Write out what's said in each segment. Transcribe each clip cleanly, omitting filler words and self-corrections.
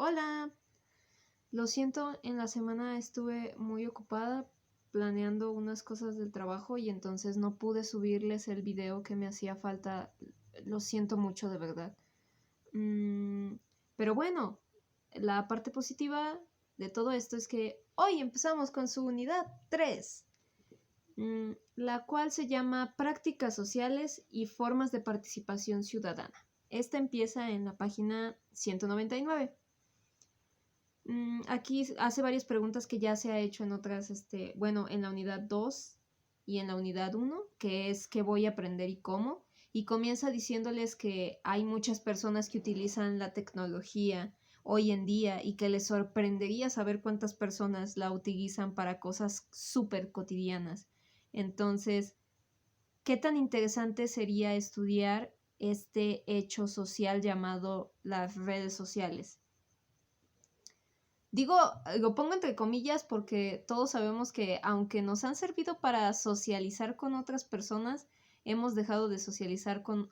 Hola, lo siento, en la semana estuve muy ocupada planeando unas cosas del trabajo y entonces no pude subirles el video que me hacía falta. Lo siento mucho, de verdad. Mm, pero bueno, la parte positiva de todo esto es que hoy empezamos con su unidad 3, la cual se llama Prácticas sociales y formas de participación ciudadana. Esta empieza en la página 199. Aquí hace varias preguntas que ya se ha hecho en otras, en la unidad 2 y en la unidad 1, que es qué voy a aprender y cómo. Y comienza diciéndoles que hay muchas personas que utilizan la tecnología hoy en día y que les sorprendería saber cuántas personas la utilizan para cosas súper cotidianas. Entonces, ¿qué tan interesante sería estudiar este hecho social llamado las redes sociales? Digo, lo pongo entre comillas porque todos sabemos que aunque nos han servido para socializar con otras personas, hemos dejado de socializar con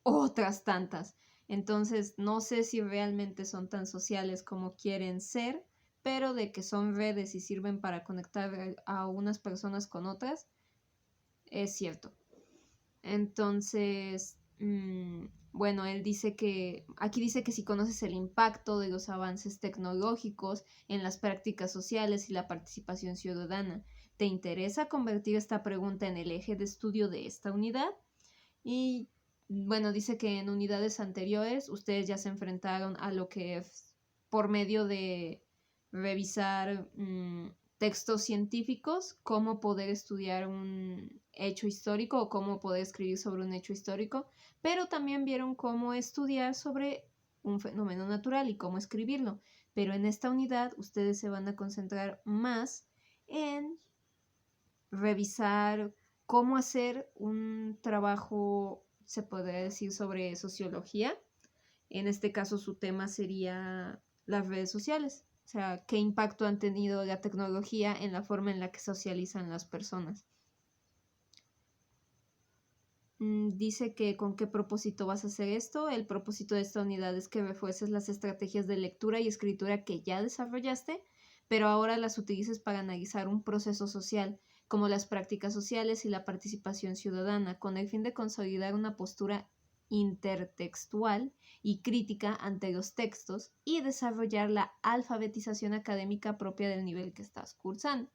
otras tantas. Entonces, no sé si realmente son tan sociales como quieren ser, pero de que son redes y sirven para conectar a unas personas con otras, es cierto. Entonces, bueno, él dice que, aquí dice que si conoces el impacto de los avances tecnológicos en las prácticas sociales y la participación ciudadana, ¿te interesa convertir esta pregunta en el eje de estudio de esta unidad? Y bueno, dice que en unidades anteriores ustedes ya se enfrentaron a lo que es por medio de revisar textos científicos, cómo poder estudiar un hecho histórico o cómo poder escribir sobre un hecho histórico, pero también vieron cómo estudiar sobre un fenómeno natural y cómo escribirlo. Pero en esta unidad ustedes se van a concentrar más en revisar cómo hacer un trabajo, se podría decir, sobre sociología. En este caso su tema sería las redes sociales, o sea, qué impacto han tenido la tecnología en la forma en la que socializan las personas. Dice que con qué propósito vas a hacer esto. El propósito de esta unidad es que refuerces las estrategias de lectura y escritura que ya desarrollaste, pero ahora las utilices para analizar un proceso social, como las prácticas sociales y la participación ciudadana, con el fin de consolidar una postura intertextual y crítica ante los textos y desarrollar la alfabetización académica propia del nivel que estás cursando.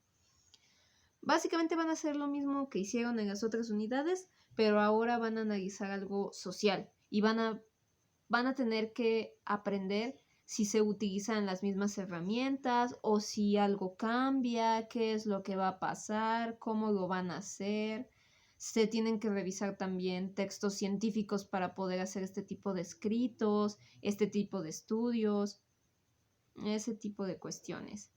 Básicamente van a hacer lo mismo que hicieron en las otras unidades, pero ahora van a analizar algo social y van a tener que aprender si se utilizan las mismas herramientas o si algo cambia, qué es lo que va a pasar, cómo lo van a hacer. Se tienen que revisar también textos científicos para poder hacer este tipo de escritos, este tipo de estudios, ese tipo de cuestiones.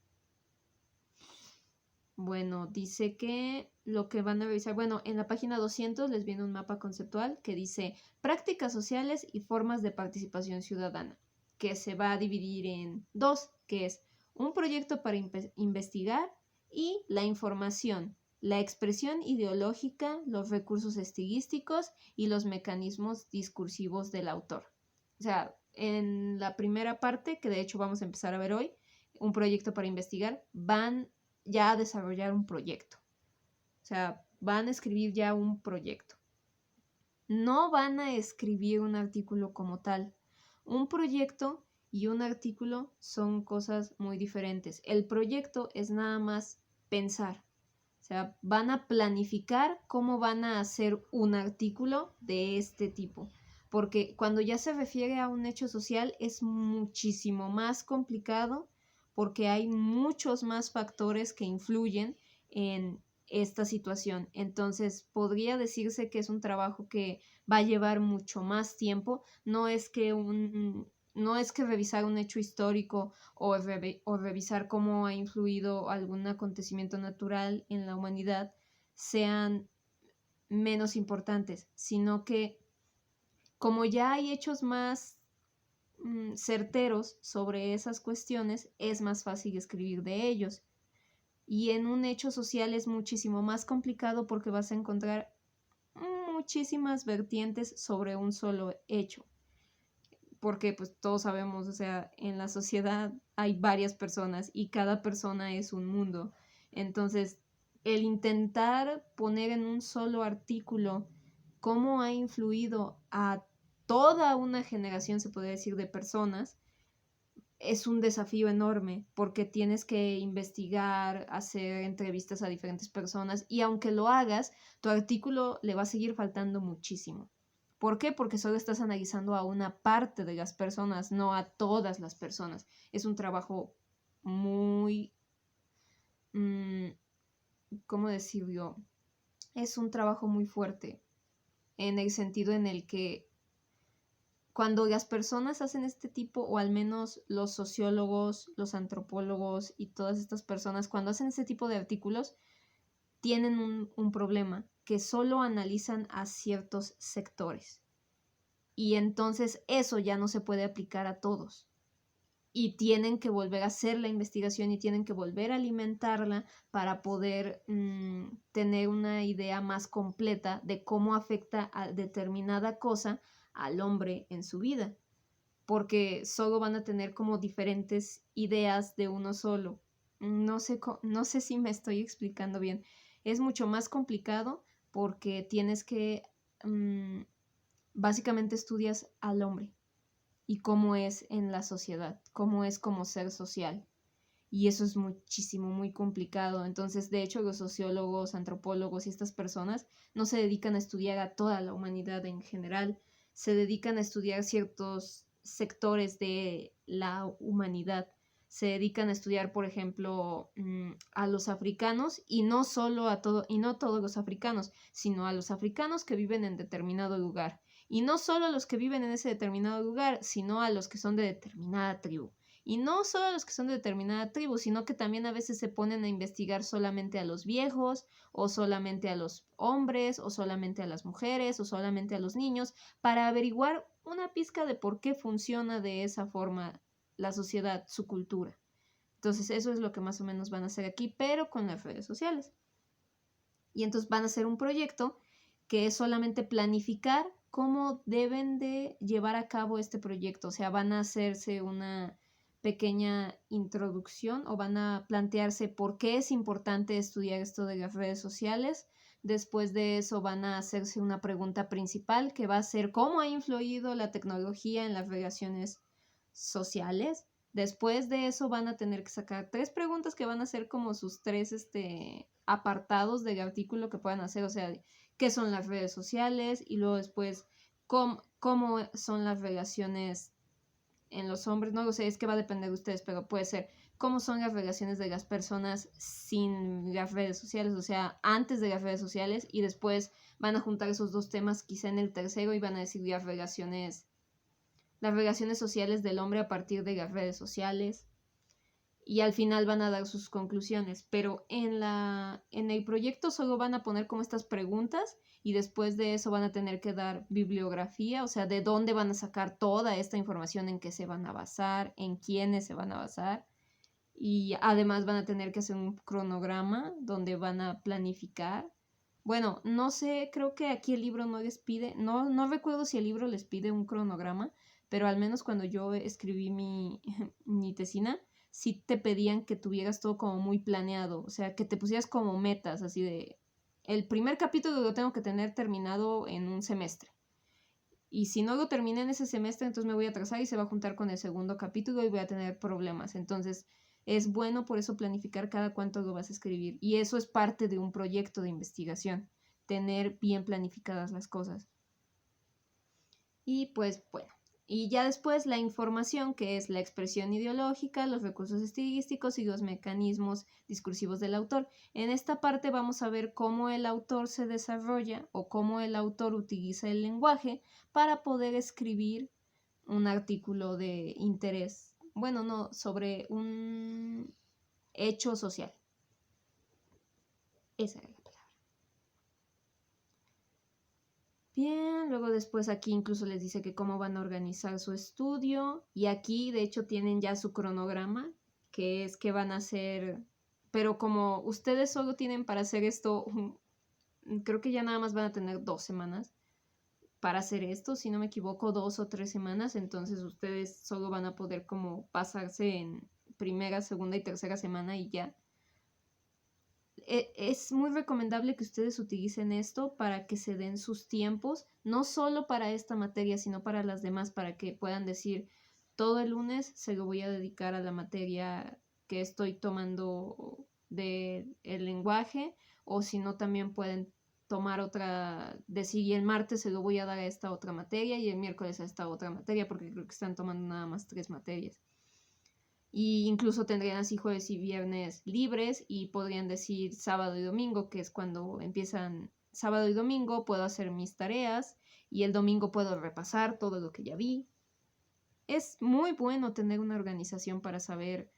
Bueno, dice que lo que van a revisar, bueno, en la página 200 les viene un mapa conceptual que dice prácticas sociales y formas de participación ciudadana, que se va a dividir en dos, que es un proyecto para investigar y la información, la expresión ideológica, los recursos estilísticos y los mecanismos discursivos del autor. O sea, en la primera parte, que de hecho vamos a empezar a ver hoy, un proyecto para investigar, van ya a desarrollar un proyecto. O sea, van a escribir ya un proyecto. No van a escribir un artículo como tal. Un proyecto y un artículo son cosas muy diferentes. El proyecto es nada más pensar. O sea, van a planificar cómo van a hacer un artículo de este tipo. Porque cuando ya se refiere a un hecho social es muchísimo más complicado porque hay muchos más factores que influyen en esta situación. Entonces, podría decirse que es un trabajo que va a llevar mucho más tiempo. No es que revisar un hecho histórico o revisar cómo ha influido algún acontecimiento natural en la humanidad sean menos importantes, sino que como ya hay hechos más certeros sobre esas cuestiones, es más fácil escribir de ellos. Y en un hecho social es muchísimo más complicado porque vas a encontrar muchísimas vertientes sobre un solo hecho. porque pues todos sabemos, o sea, en la sociedad hay varias personas y cada persona es un mundo. Entonces, el intentar poner en un solo artículo cómo ha influido a toda una generación, se puede decir, de personas, es un desafío enorme porque tienes que investigar, hacer entrevistas a diferentes personas y aunque lo hagas, tu artículo le va a seguir faltando muchísimo. ¿Por qué? Porque solo estás analizando a una parte de las personas, no a todas las personas. Es un trabajo muy, mm, ¿cómo decirlo? Es un trabajo muy fuerte en el sentido en el que cuando las personas hacen este tipo, o al menos los sociólogos, los antropólogos y todas estas personas, cuando hacen este tipo de artículos, tienen un problema, que solo analizan a ciertos sectores. Y entonces eso ya no se puede aplicar a todos. Y tienen que volver a hacer la investigación y tienen que volver a alimentarla para poder tener una idea más completa de cómo afecta a determinada cosa al hombre en su vida, porque solo van a tener como diferentes ideas de uno solo. No sé si me estoy explicando bien. Es mucho más complicado porque tienes que, básicamente estudias al hombre y cómo es en la sociedad, cómo es como ser social. Y eso es muchísimo, muy complicado. Entonces, de hecho, los sociólogos, antropólogos y estas personas no se dedican a estudiar a toda la humanidad en general, se dedican a estudiar ciertos sectores de la humanidad. Se dedican a estudiar, por ejemplo, a los africanos y no solo a todo, y no todos los africanos, sino a los africanos que viven en determinado lugar. Y no solo a los que viven en ese determinado lugar, sino a los que son de determinada tribu. Y no solo a los que son de determinada tribu, sino que también a veces se ponen a investigar solamente a los viejos, o solamente a los hombres, o solamente a las mujeres, o solamente a los niños, para averiguar una pizca de por qué funciona de esa forma la sociedad, su cultura. Entonces eso es lo que más o menos van a hacer aquí, pero con las redes sociales. Y entonces van a hacer un proyecto que es solamente planificar cómo deben de llevar a cabo este proyecto. O sea, van a hacerse una pequeña introducción o van a plantearse por qué es importante estudiar esto de las redes sociales. Después de eso van a hacerse una pregunta principal que va a ser cómo ha influido la tecnología en las relaciones sociales. Después de eso van a tener que sacar 3 preguntas que van a ser como sus 3 apartados del artículo que puedan hacer. O sea, qué son las redes sociales y luego después cómo son las relaciones en los hombres. No lo sé, es que va a depender de ustedes, pero puede ser cómo son las relaciones de las personas sin las redes sociales, o sea, antes de las redes sociales, y después van a juntar esos dos temas quizá en el tercero y van a decir las relaciones sociales del hombre a partir de las redes sociales, y al final van a dar sus conclusiones, pero en el proyecto solo van a poner como estas preguntas y después de eso van a tener que dar bibliografía, o sea, de dónde van a sacar toda esta información, en qué se van a basar, en quiénes se van a basar, y además van a tener que hacer un cronograma donde van a planificar. Bueno, no sé, creo que aquí el libro no les pide, no recuerdo si el libro les pide un cronograma, pero al menos cuando yo escribí mi tesina, sí te pedían que tuvieras todo como muy planeado, o sea, que te pusieras como metas, así de, el primer capítulo lo tengo que tener terminado en un semestre. Y si no lo terminé en ese semestre, entonces me voy a atrasar y se va a juntar con el segundo capítulo y voy a tener problemas. Entonces, es bueno por eso planificar cada cuánto lo vas a escribir. Y eso es parte de un proyecto de investigación, tener bien planificadas las cosas. Y pues bueno, y ya después la información, que es la expresión ideológica, los recursos estilísticos y los mecanismos discursivos del autor. En esta parte vamos a ver cómo el autor se desarrolla o cómo el autor utiliza el lenguaje para poder escribir un artículo de interés, bueno, no, sobre un hecho social. Esa es la palabra. Bien, luego después aquí incluso les dice que cómo van a organizar su estudio y aquí de hecho tienen ya su cronograma, que es que van a hacer, pero como ustedes solo tienen para hacer esto, creo que ya nada más van a tener 2 semanas, para hacer esto, si no me equivoco, 2 o 3 semanas, entonces ustedes solo van a poder como pasarse en primera, segunda y tercera semana y ya. Es muy recomendable que ustedes utilicen esto para que se den sus tiempos, no solo para esta materia, sino para las demás, para que puedan decir, todo el lunes se lo voy a dedicar a la materia que estoy tomando del lenguaje, o si no, también pueden tomar otra, decir, y el martes se lo voy a dar a esta otra materia y el miércoles a esta otra materia, porque creo que están tomando nada más 3 materias. Y incluso tendrían así jueves y viernes libres y podrían decir sábado y domingo, que es cuando empiezan sábado y domingo, puedo hacer mis tareas y el domingo puedo repasar todo lo que ya vi. Es muy bueno tener una organización para saber,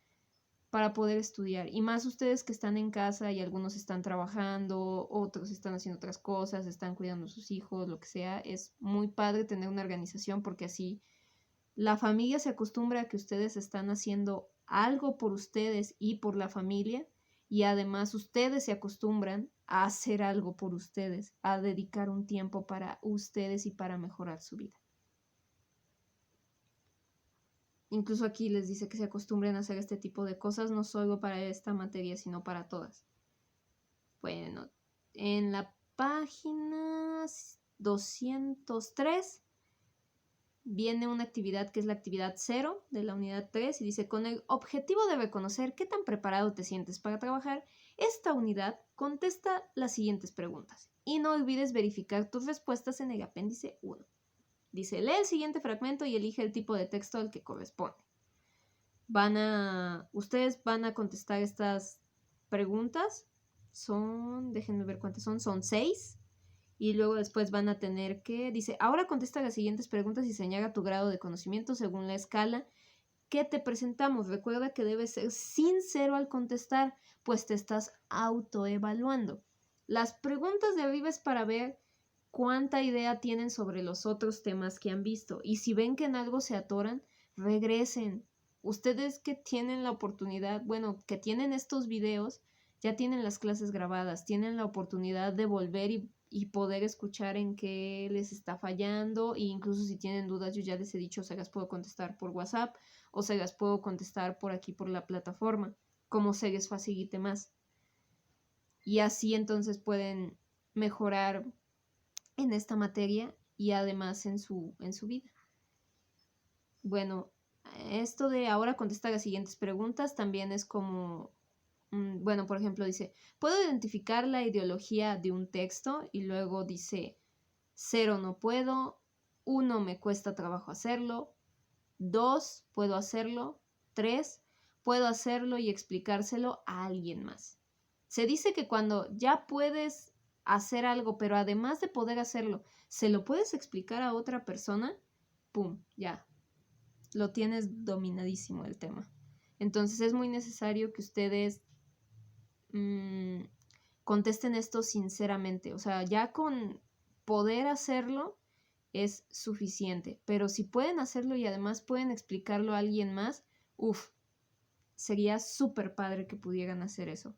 para poder estudiar. Y más ustedes que están en casa y algunos están trabajando, otros están haciendo otras cosas, están cuidando a sus hijos, lo que sea. Es muy padre tener una organización porque así la familia se acostumbra a que ustedes están haciendo algo por ustedes y por la familia, y además ustedes se acostumbran a hacer algo por ustedes, a dedicar un tiempo para ustedes y para mejorar su vida. Incluso aquí les dice que se acostumbren a hacer este tipo de cosas, no solo para esta materia, sino para todas. Bueno, en la página 203 viene una actividad que es la actividad 0 de la unidad 3 y dice, con el objetivo de reconocer qué tan preparado te sientes para trabajar, esta unidad contesta las siguientes preguntas y no olvides verificar tus respuestas en el apéndice 1. Dice, lee el siguiente fragmento y elige el tipo de texto al que corresponde. Ustedes van a contestar estas preguntas, déjenme ver cuántas son 6. Y luego después van a tener que, dice, ahora contesta las siguientes preguntas y señala tu grado de conocimiento según la escala que te presentamos. Recuerda que debes ser sincero al contestar, pues te estás autoevaluando. Las preguntas de arriba es para ver cuánta idea tienen sobre los otros temas que han visto. Y si ven que en algo se atoran, regresen. Ustedes que tienen la oportunidad, que tienen estos videos, ya tienen las clases grabadas, tienen la oportunidad de volver y poder escuchar en qué les está fallando, e incluso si tienen dudas, yo ya les he dicho, se las puedo contestar por WhatsApp o se las puedo contestar por aquí por la plataforma, como se les facilite más. Y así entonces pueden mejorar en esta materia y además en su vida. Bueno, esto de ahora contestar las siguientes preguntas también es como, por ejemplo, dice, ¿puedo identificar la ideología de un texto? Y luego dice, 0 no puedo, 1 me cuesta trabajo hacerlo, 2 puedo hacerlo, 3 puedo hacerlo y explicárselo a alguien más. Se dice que cuando ya puedes hacer algo, pero además de poder hacerlo, se lo puedes explicar a otra persona, ¡pum! Ya, lo tienes dominadísimo el tema. Entonces es muy necesario que ustedes contesten esto sinceramente. O sea, ya con poder hacerlo es suficiente. Pero si pueden hacerlo y además pueden explicarlo a alguien más, sería súper padre que pudieran hacer eso.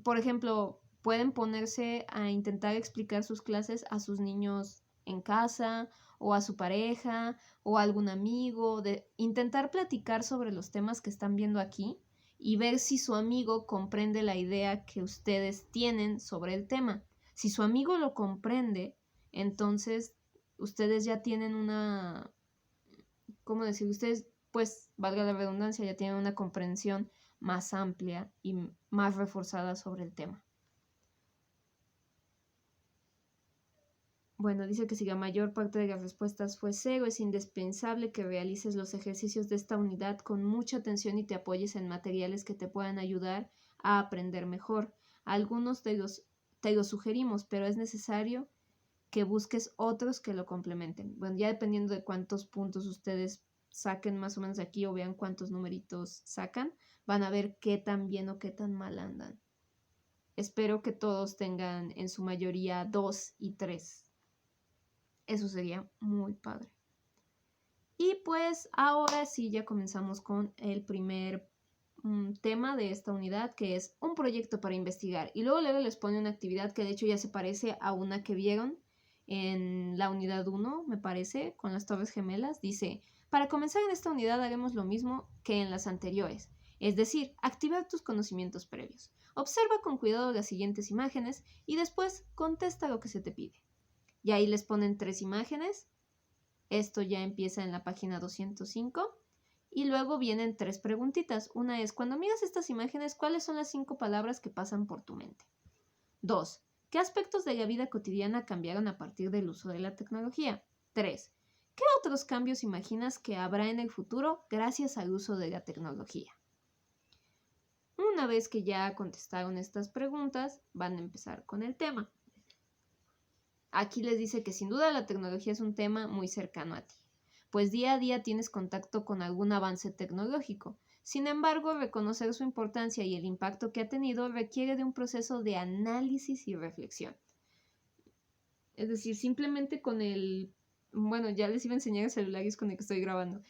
Por ejemplo, pueden ponerse a intentar explicar sus clases a sus niños en casa o a su pareja o a algún amigo, de intentar platicar sobre los temas que están viendo aquí y ver si su amigo comprende la idea que ustedes tienen sobre el tema. Si su amigo lo comprende, entonces ustedes ya tienen una, ¿cómo decir? Ustedes, pues, valga la redundancia, ya tienen una comprensión más amplia y más reforzada sobre el tema. Bueno, dice que si la mayor parte de las respuestas fue 0, es indispensable que realices los ejercicios de esta unidad con mucha atención y te apoyes en materiales que te puedan ayudar a aprender mejor. Algunos te los sugerimos, pero es necesario que busques otros que lo complementen. Bueno, ya dependiendo de cuántos puntos ustedes saquen más o menos aquí o vean cuántos numeritos sacan, van a ver qué tan bien o qué tan mal andan. Espero que todos tengan en su mayoría 2 y 3. Eso sería muy padre. Y pues ahora sí ya comenzamos con el primer tema de esta unidad, que es un proyecto para investigar. Y luego les pone una actividad que de hecho ya se parece a una que vieron en la unidad 1, me parece, con las Torres Gemelas, dice: para comenzar en esta unidad haremos lo mismo que en las anteriores, es decir, activar tus conocimientos previos. Observa con cuidado las siguientes imágenes y después contesta lo que se te pide. Y ahí les ponen 3 imágenes. Esto ya empieza en la página 205. Y luego vienen 3 preguntitas. Una es: cuando miras estas imágenes, ¿cuáles son las 5 palabras que pasan por tu mente? 2. ¿Qué aspectos de la vida cotidiana cambiaron a partir del uso de la tecnología? 3. ¿Qué otros cambios imaginas que habrá en el futuro gracias al uso de la tecnología? Una vez que ya contestaron estas preguntas, van a empezar con el tema. Aquí les dice que sin duda la tecnología es un tema muy cercano a ti, pues día a día tienes contacto con algún avance tecnológico. Sin embargo, reconocer su importancia y el impacto que ha tenido requiere de un proceso de análisis y reflexión. Es decir, simplemente con bueno, ya les iba a enseñar el celular y es con el que estoy grabando.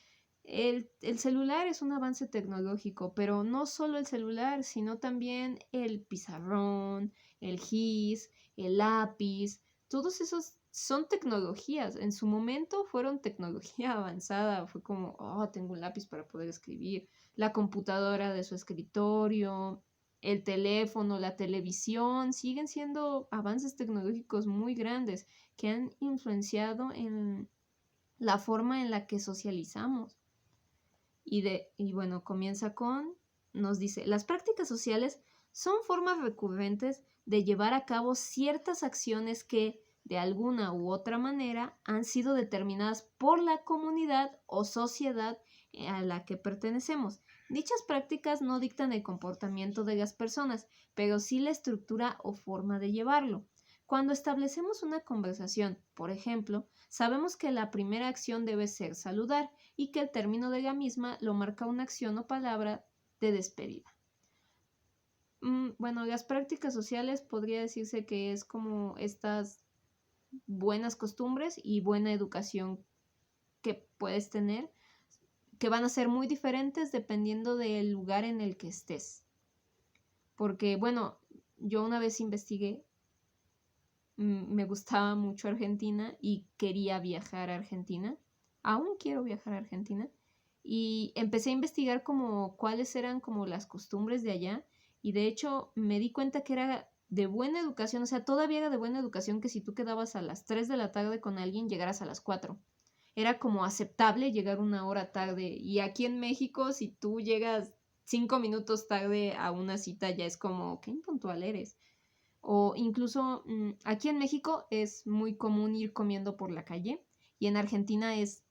El celular es un avance tecnológico, pero no solo el celular, sino también el pizarrón, el GIS, el lápiz. Todos esos son tecnologías. En su momento fueron tecnología avanzada. Fue como, oh, tengo un lápiz para poder escribir. La computadora de su escritorio, el teléfono, la televisión, siguen siendo avances tecnológicos muy grandes que han influenciado en la forma en la que socializamos. Y bueno, nos dice: las prácticas sociales son formas recurrentes de llevar a cabo ciertas acciones que, de alguna u otra manera, han sido determinadas por la comunidad o sociedad a la que pertenecemos. Dichas prácticas no dictan el comportamiento de las personas, pero sí la estructura o forma de llevarlo. Cuando establecemos una conversación, por ejemplo, sabemos que la primera acción debe ser saludar y que el término de la misma lo marca una acción o palabra de despedida. Bueno, las prácticas sociales podría decirse que es como estas buenas costumbres y buena educación que puedes tener, que van a ser muy diferentes dependiendo del lugar en el que estés. Porque, bueno, yo una vez investigué, me gustaba mucho Argentina y quería viajar a Argentina. Aún quiero viajar a Argentina. Y empecé a investigar como cuáles eran como las costumbres de allá. Y de hecho me di cuenta que era de buena educación. O sea, todavía era de buena educación que si tú quedabas a las 3 de la tarde con alguien, llegaras a las 4. Era como aceptable llegar una hora tarde. Y aquí en México, si tú llegas 5 minutos tarde a una cita, ya es como, qué impuntual eres. O incluso aquí en México es muy común ir comiendo por la calle y en Argentina es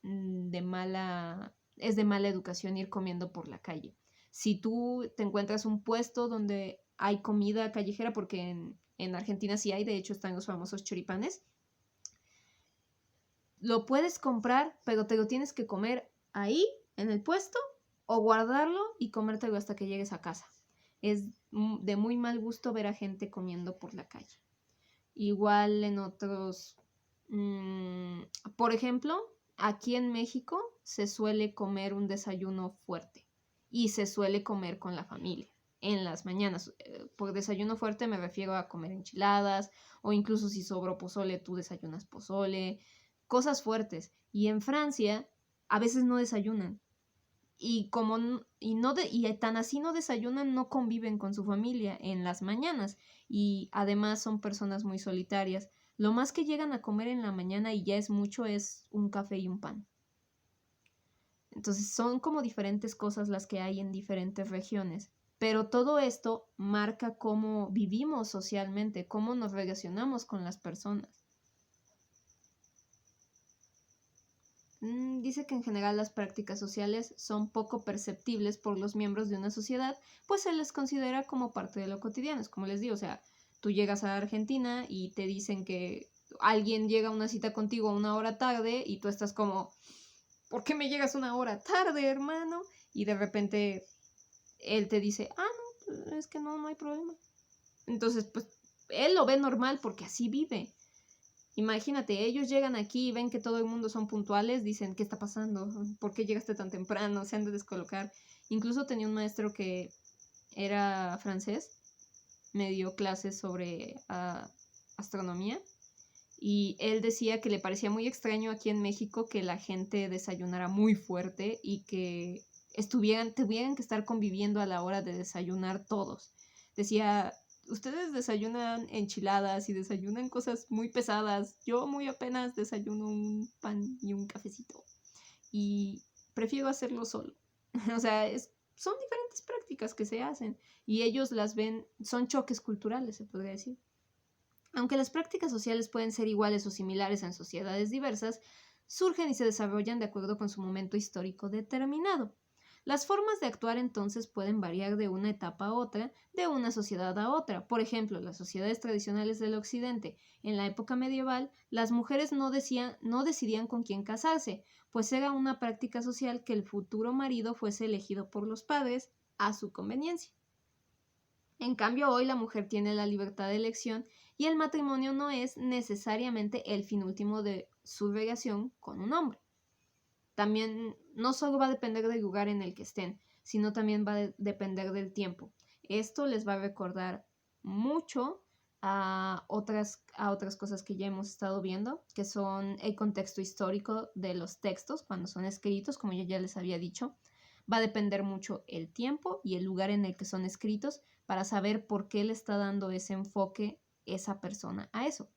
es de mala educación ir comiendo por la calle. Si tú te encuentras un puesto donde hay comida callejera, porque en Argentina sí hay, de hecho están los famosos choripanes, lo puedes comprar, pero te lo tienes que comer ahí, en el puesto, o guardarlo y comértelo hasta que llegues a casa. Es de muy mal gusto ver a gente comiendo por la calle. Igual en otros, por ejemplo, aquí en México se suele comer un desayuno fuerte y se suele comer con la familia en las mañanas. Por desayuno fuerte me refiero a comer enchiladas o incluso si sobró pozole, tú desayunas pozole, cosas fuertes. Y en Francia a veces no desayunan y y tan así no desayunan, no conviven con su familia en las mañanas y además son personas muy solitarias. Lo más que llegan a comer en la mañana y ya es mucho es un café y un pan. Entonces son como diferentes cosas las que hay en diferentes regiones, pero todo esto marca cómo vivimos socialmente, cómo nos relacionamos con las personas. Dice que en general las prácticas sociales son poco perceptibles por los miembros de una sociedad, pues se les considera como parte de lo cotidiano. Es como les digo, o sea, tú llegas a Argentina y te dicen que alguien llega a una cita contigo 1 hora tarde y tú estás como, ¿por qué me llegas 1 hora tarde, hermano? Y de repente él te dice, no, es que no hay problema. Entonces, pues, él lo ve normal porque así vive. Imagínate, ellos llegan aquí y ven que todo el mundo son puntuales, dicen, ¿qué está pasando? ¿Por qué llegaste tan temprano? Se han de descolocar. Incluso tenía un maestro que era francés, me dio clases sobre astronomía Y él decía que le parecía muy extraño aquí en México que la gente desayunara muy fuerte y que tuvieran que estar conviviendo a la hora de desayunar todos. Decía, ustedes desayunan enchiladas y desayunan cosas muy pesadas. Yo muy apenas desayuno un pan y un cafecito. Y prefiero hacerlo solo. O sea, son diferentes prácticas que se hacen y ellos las ven, son choques culturales, se podría decir. Aunque las prácticas sociales pueden ser iguales o similares en sociedades diversas, surgen y se desarrollan de acuerdo con su momento histórico determinado. Las formas de actuar entonces pueden variar de una etapa a otra, de una sociedad a otra. Por ejemplo, las sociedades tradicionales del Occidente, en la época medieval, las mujeres no decidían con quién casarse, pues era una práctica social que el futuro marido fuese elegido por los padres a su conveniencia. En cambio, hoy la mujer tiene la libertad de elección y el matrimonio no es necesariamente el fin último de su relación con un hombre. También no solo va a depender del lugar en el que estén, sino también va a depender del tiempo. Esto les va a recordar mucho a otras cosas que ya hemos estado viendo, que son el contexto histórico de los textos cuando son escritos, como yo ya les había dicho. Va a depender mucho el tiempo y el lugar en el que son escritos para saber por qué le está dando ese enfoque esa persona a eso.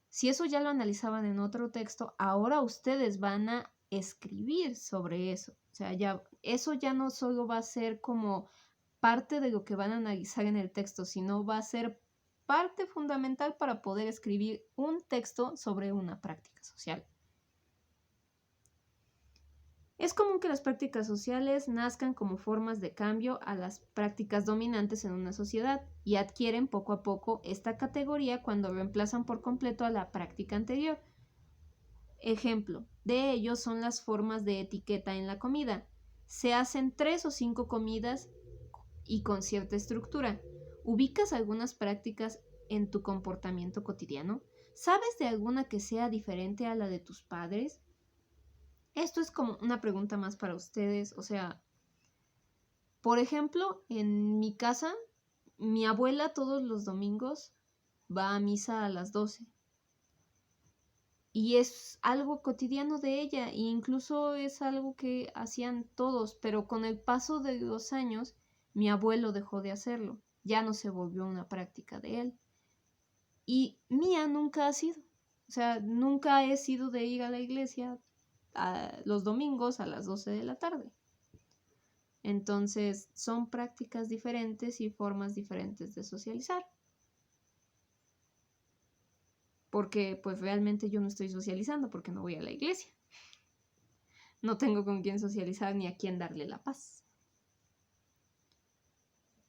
Si eso ya lo analizaban en otro texto, ahora ustedes van a escribir sobre eso. O sea, eso ya no solo va a ser como parte de lo que van a analizar en el texto, sino va a ser parte fundamental para poder escribir un texto sobre una práctica social. Es común que las prácticas sociales nazcan como formas de cambio a las prácticas dominantes en una sociedad y adquieren poco a poco esta categoría cuando reemplazan por completo a la práctica anterior. Ejemplo de ello son las formas de etiqueta en la comida. Se hacen 3 o 5 comidas y con cierta estructura. ¿Ubicas algunas prácticas en tu comportamiento cotidiano? ¿Sabes de alguna que sea diferente a la de tus padres? Esto es como una pregunta más para ustedes. O sea, por ejemplo, en mi casa, mi abuela todos los domingos va a misa a las 12. Y es algo cotidiano de ella, e incluso es algo que hacían todos, pero con el paso de los años, mi abuelo dejó de hacerlo, ya no se volvió una práctica de él. Y mía nunca ha sido, o sea, nunca he sido de ir a la iglesia los domingos a las 12 de la tarde. Entonces, son prácticas diferentes y formas diferentes de socializar. Porque pues realmente yo no estoy socializando porque no voy a la iglesia. No tengo con quién socializar ni a quién darle la paz.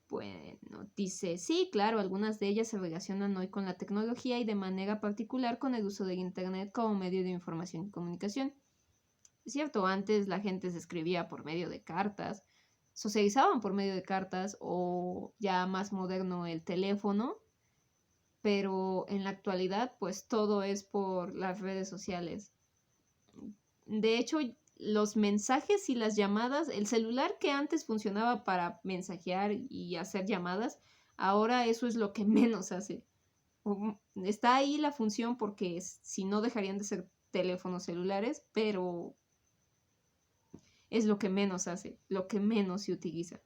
Bueno, dice, sí, claro, algunas de ellas se relacionan hoy con la tecnología y de manera particular con el uso del Internet como medio de información y comunicación. Es cierto, antes la gente se escribía por medio de cartas, socializaban por medio de cartas o ya más moderno el teléfono, pero en la actualidad pues todo es por las redes sociales. De hecho, los mensajes y las llamadas, el celular que antes funcionaba para mensajear y hacer llamadas, ahora eso es lo que menos hace. Está ahí la función porque si no dejarían de ser teléfonos celulares, pero es lo que menos hace, lo que menos se utiliza.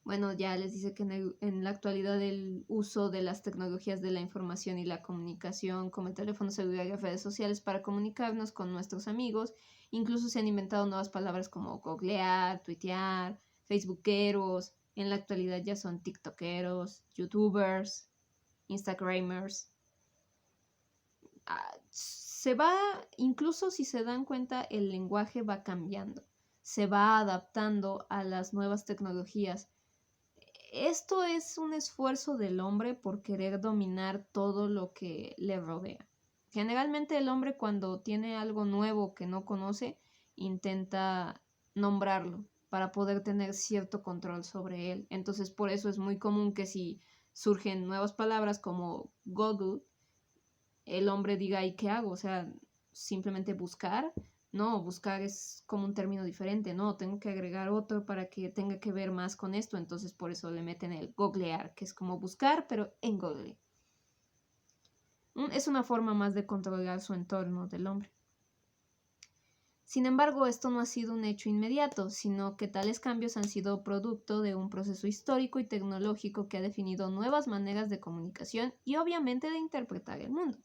Bueno, ya les dice que en la actualidad el uso de las tecnologías de la información y la comunicación, como el teléfono celular y las redes sociales para comunicarnos con nuestros amigos, incluso se han inventado nuevas palabras como googlear, tuitear, facebookeros, en la actualidad ya son tiktokeros, youtubers, instagramers. Incluso si se dan cuenta, el lenguaje va cambiando, se va adaptando a las nuevas tecnologías. Esto es un esfuerzo del hombre por querer dominar todo lo que le rodea. Generalmente el hombre cuando tiene algo nuevo que no conoce, intenta nombrarlo para poder tener cierto control sobre él. Entonces por eso es muy común que si surgen nuevas palabras como Google, el hombre diga, ¿y qué hago? O sea, simplemente buscar. No, buscar es como un término diferente, no, tengo que agregar otro para que tenga que ver más con esto, entonces por eso le meten el googlear, que es como buscar, pero en Google. Es una forma más de controlar su entorno del hombre. Sin embargo, esto no ha sido un hecho inmediato, sino que tales cambios han sido producto de un proceso histórico y tecnológico que ha definido nuevas maneras de comunicación y obviamente de interpretar el mundo.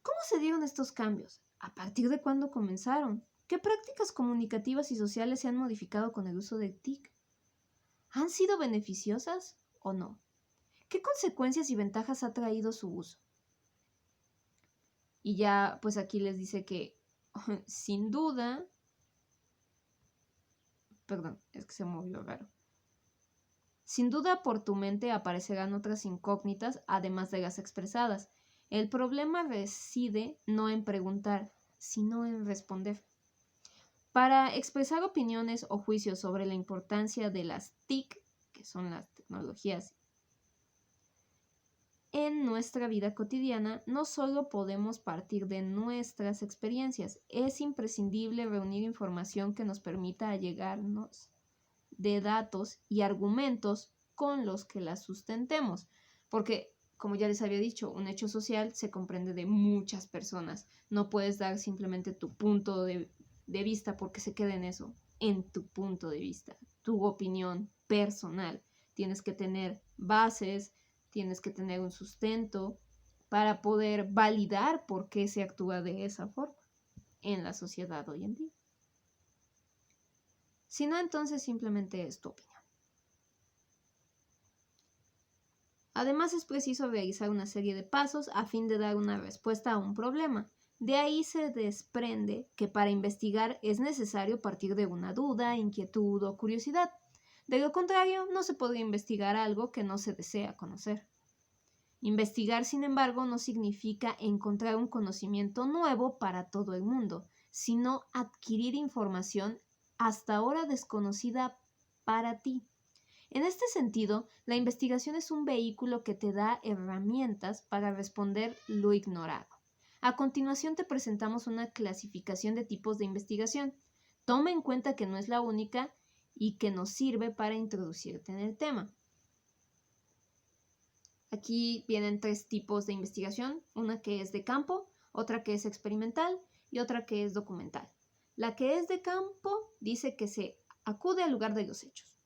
¿Cómo se dieron estos cambios? ¿A partir de cuándo comenzaron? ¿Qué prácticas comunicativas y sociales se han modificado con el uso de TIC? ¿Han sido beneficiosas o no? ¿Qué consecuencias y ventajas ha traído su uso? Y ya, pues aquí les dice que sin duda, perdón, es que se movió raro. Sin duda por tu mente aparecerán otras incógnitas además de las expresadas. El problema reside no en preguntar, sino en responder. Para expresar opiniones o juicios sobre la importancia de las TIC, que son las tecnologías, en nuestra vida cotidiana, no solo podemos partir de nuestras experiencias, es imprescindible reunir información que nos permita allegarnos de datos y argumentos con los que las sustentemos, porque, como ya les había dicho, un hecho social se comprende de muchas personas. No puedes dar simplemente tu punto de vista porque se quede en eso, en tu punto de vista, tu opinión personal. Tienes que tener bases, tienes que tener un sustento para poder validar por qué se actúa de esa forma en la sociedad hoy en día. Si no, entonces simplemente es tu opinión. Además, es preciso realizar una serie de pasos a fin de dar una respuesta a un problema. De ahí se desprende que para investigar es necesario partir de una duda, inquietud o curiosidad. De lo contrario, no se podría investigar algo que no se desea conocer. Investigar, sin embargo, no significa encontrar un conocimiento nuevo para todo el mundo, sino adquirir información hasta ahora desconocida para ti. En este sentido, la investigación es un vehículo que te da herramientas para responder lo ignorado. A continuación te presentamos una clasificación de tipos de investigación. Toma en cuenta que no es la única y que nos sirve para introducirte en el tema. Aquí vienen 3 tipos de investigación, una que es de campo, otra que es experimental y otra que es documental. La que es de campo dice que se acude al lugar de los hechos.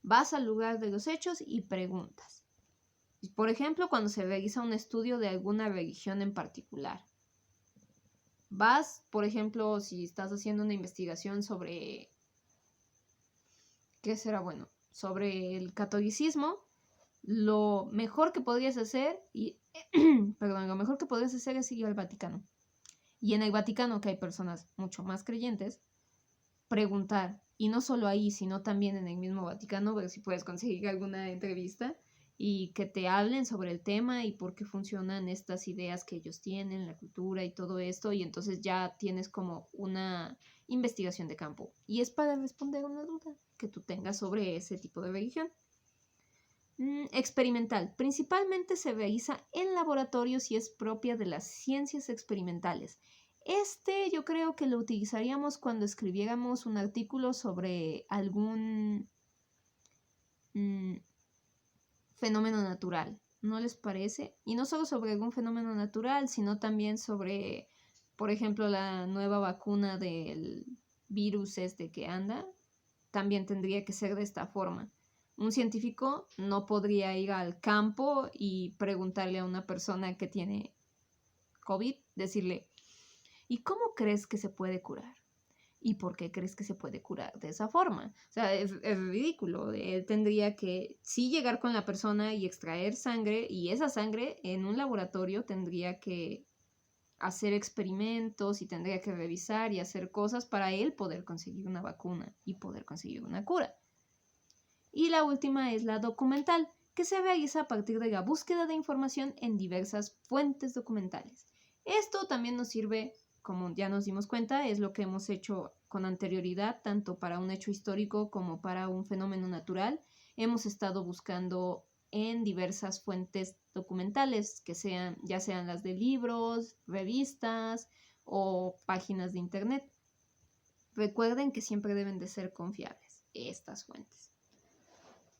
Vas al lugar de los hechos y preguntas. Por ejemplo, cuando se realiza un estudio de alguna religión en particular. Vas, por ejemplo, si estás haciendo una investigación sobre, ¿qué será bueno? Sobre el catolicismo, lo mejor que podrías hacer, lo mejor que podrías hacer es ir al Vaticano. Y en el Vaticano, que hay personas mucho más creyentes, preguntar, y no solo ahí, sino también en el mismo Vaticano, ver si puedes conseguir alguna entrevista y que te hablen sobre el tema y por qué funcionan estas ideas que ellos tienen, la cultura y todo esto, y entonces ya tienes como una investigación de campo. Y es para responder a una duda que tú tengas sobre ese tipo de religión. Experimental. Principalmente se realiza en laboratorios y es propia de las ciencias experimentales. Yo creo que lo utilizaríamos cuando escribiéramos un artículo sobre algún fenómeno natural, ¿no les parece? Y no solo sobre algún fenómeno natural, sino también sobre, por ejemplo, la nueva vacuna del virus que anda, también tendría que ser de esta forma. Un científico no podría ir al campo y preguntarle a una persona que tiene COVID, decirle, ¿y cómo crees que se puede curar? ¿Y por qué crees que se puede curar de esa forma? O sea, es ridículo. Él tendría que sí llegar con la persona y extraer sangre, y esa sangre en un laboratorio tendría que hacer experimentos y tendría que revisar y hacer cosas para él poder conseguir una vacuna y poder conseguir una cura. Y la última es la documental, que se realiza a partir de la búsqueda de información en diversas fuentes documentales. Esto también nos sirve, como ya nos dimos cuenta, es lo que hemos hecho con anterioridad, tanto para un hecho histórico como para un fenómeno natural. Hemos estado buscando en diversas fuentes documentales, que ya sean las de libros, revistas o páginas de internet. Recuerden que siempre deben de ser confiables estas fuentes.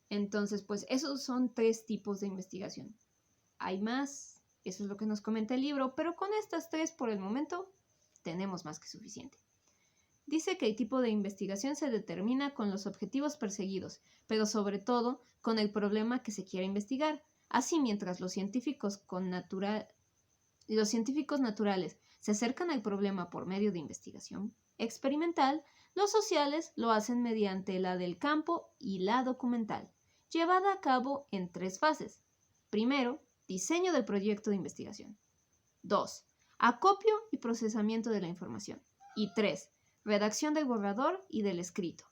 Entonces, pues esos son 3 tipos de investigación. Hay más Eso es lo que nos comenta el libro, pero con estas 3 por el momento tenemos más que suficiente. Dice que el tipo de investigación se determina con los objetivos perseguidos, pero sobre todo con el problema que se quiere investigar. Así, mientras los científicos naturales se acercan al problema por medio de investigación experimental, los sociales lo hacen mediante la del campo y la documental, llevada a cabo en 3 fases. Primero, diseño del proyecto de investigación. 2. Acopio y procesamiento de la información. Y 3. Redacción del borrador y del escrito.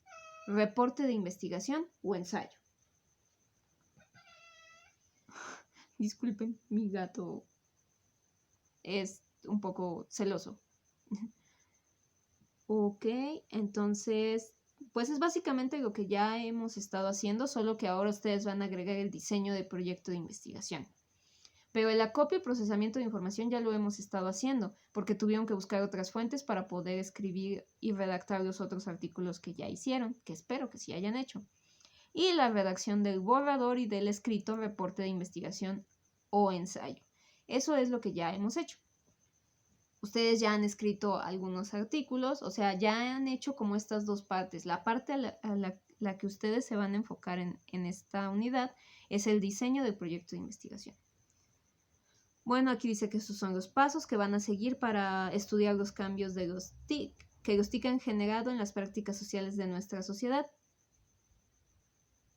Reporte de investigación o ensayo. Disculpen, mi gato es un poco celoso. Ok, entonces, pues es básicamente lo que ya hemos estado haciendo, solo que ahora ustedes van a agregar el diseño del proyecto de investigación. Pero el acopio y procesamiento de información ya lo hemos estado haciendo, porque tuvieron que buscar otras fuentes para poder escribir y redactar los otros artículos que ya hicieron, que espero que sí hayan hecho. Y la redacción del borrador y del escrito reporte de investigación o ensayo. Eso es lo que ya hemos hecho. Ustedes ya han escrito algunos artículos, o sea, ya han hecho como estas 2 partes. La parte a la que ustedes se van a enfocar en esta unidad es el diseño del proyecto de investigación. Bueno, aquí dice que estos son los pasos que van a seguir para estudiar los cambios de los TIC que los TIC han generado en las prácticas sociales de nuestra sociedad.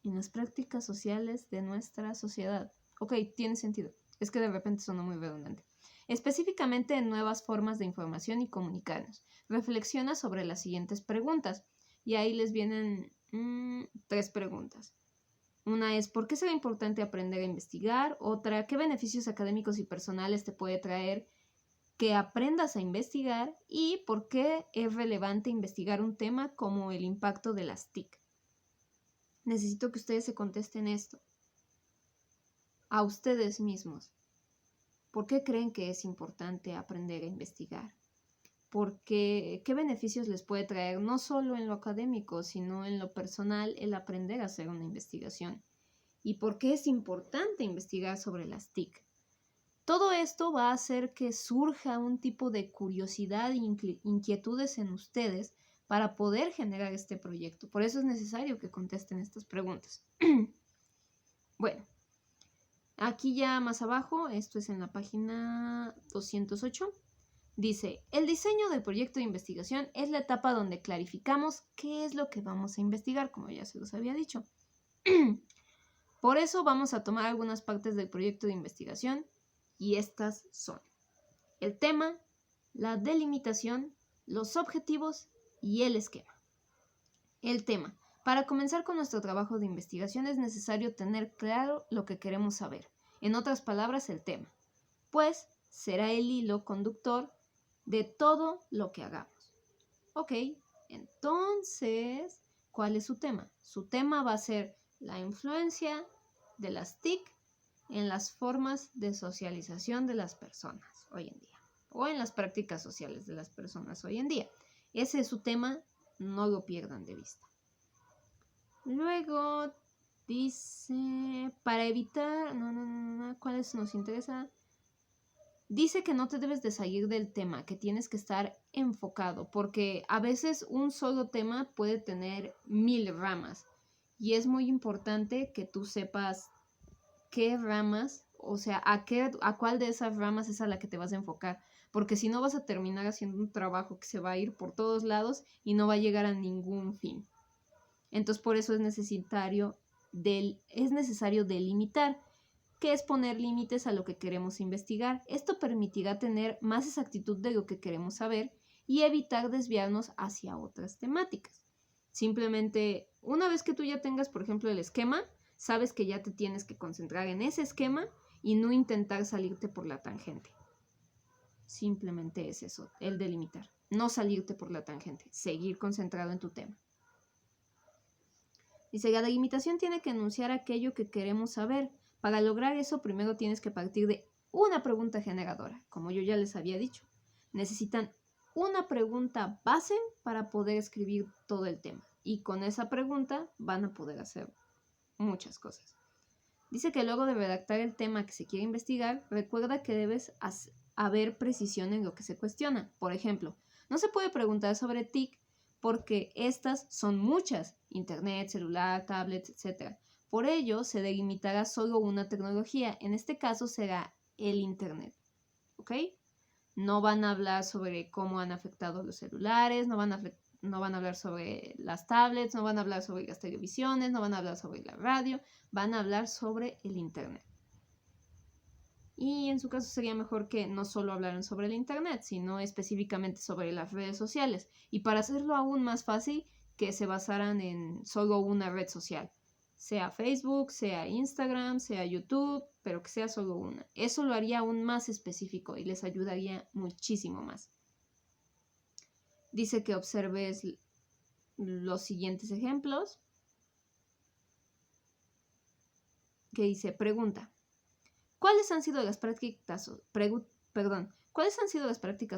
En las prácticas sociales de nuestra sociedad. Ok, tiene sentido. Es que de repente sonó muy redundante. Específicamente en nuevas formas de información y comunicarnos. Reflexiona sobre las siguientes preguntas. Y ahí les vienen 3 preguntas. Una es, ¿por qué será importante aprender a investigar? Otra, ¿qué beneficios académicos y personales te puede traer que aprendas a investigar? Y, ¿por qué es relevante investigar un tema como el impacto de las TIC? Necesito que ustedes se contesten esto. A ustedes mismos. ¿Por qué creen que es importante aprender a investigar? Porque, ¿qué beneficios les puede traer no solo en lo académico, sino en lo personal el aprender a hacer una investigación? ¿Y por qué es importante investigar sobre las TIC? Todo esto va a hacer que surja un tipo de curiosidad e inquietudes en ustedes para poder generar este proyecto. Por eso es necesario que contesten estas preguntas. Bueno, aquí ya más abajo, esto es en la página 208, dice, el diseño del proyecto de investigación es la etapa donde clarificamos qué es lo que vamos a investigar, como ya se los había dicho. Por eso vamos a tomar algunas partes del proyecto de investigación y estas son el tema, la delimitación, los objetivos y el esquema. El tema. Para comenzar con nuestro trabajo de investigación es necesario tener claro lo que queremos saber. En otras palabras, el tema. Pues será el hilo conductor de todo lo que hagamos. Ok, entonces, ¿cuál es su tema? Su tema va a ser la influencia de las TIC en las formas de socialización de las personas hoy en día o en las prácticas sociales de las personas hoy en día. Ese es su tema, no lo pierdan de vista. Luego dice, para evitar, ¿cuáles nos interesa? Dice que no te debes de salir del tema, que tienes que estar enfocado, porque a veces un solo tema puede tener 1000 ramas y es muy importante que tú sepas qué ramas, o sea, a cuál de esas ramas es a la que te vas a enfocar, porque si no vas a terminar haciendo un trabajo que se va a ir por todos lados y no va a llegar a ningún fin. Entonces, por eso es necesario delimitar, que es poner límites a lo que queremos investigar. Esto permitirá tener más exactitud de lo que queremos saber y evitar desviarnos hacia otras temáticas. Simplemente, una vez que tú ya tengas, por ejemplo, el esquema, sabes que ya te tienes que concentrar en ese esquema y no intentar salirte por la tangente. Simplemente es eso, el delimitar. No salirte por la tangente, seguir concentrado en tu tema. Dice, la delimitación tiene que enunciar aquello que queremos saber. Para lograr eso, primero tienes que partir de una pregunta generadora, como yo ya les había dicho. Necesitan una pregunta base para poder escribir todo el tema. Y con esa pregunta van a poder hacer muchas cosas. Dice que luego de redactar el tema que se quiere investigar, recuerda que debes haber precisión en lo que se cuestiona. Por ejemplo, no se puede preguntar sobre TIC porque estas son muchas: internet, celular, tablets, etc. Por ello, se delimitará solo una tecnología. En este caso será el internet. ¿Ok? No van a hablar sobre cómo han afectado los celulares, no van a hablar sobre las tablets, no van a hablar sobre las televisiones, no van a hablar sobre la radio, van a hablar sobre el internet. Y en su caso sería mejor que no solo hablaran sobre el internet, sino específicamente sobre las redes sociales. Y para hacerlo aún más fácil, que se basaran en solo una red social. Sea Facebook, sea Instagram, sea YouTube, pero que sea solo una. Eso lo haría aún más específico y les ayudaría muchísimo más. Dice que observes los siguientes ejemplos. Que dice, pregunta: ¿cuáles han sido las prácticas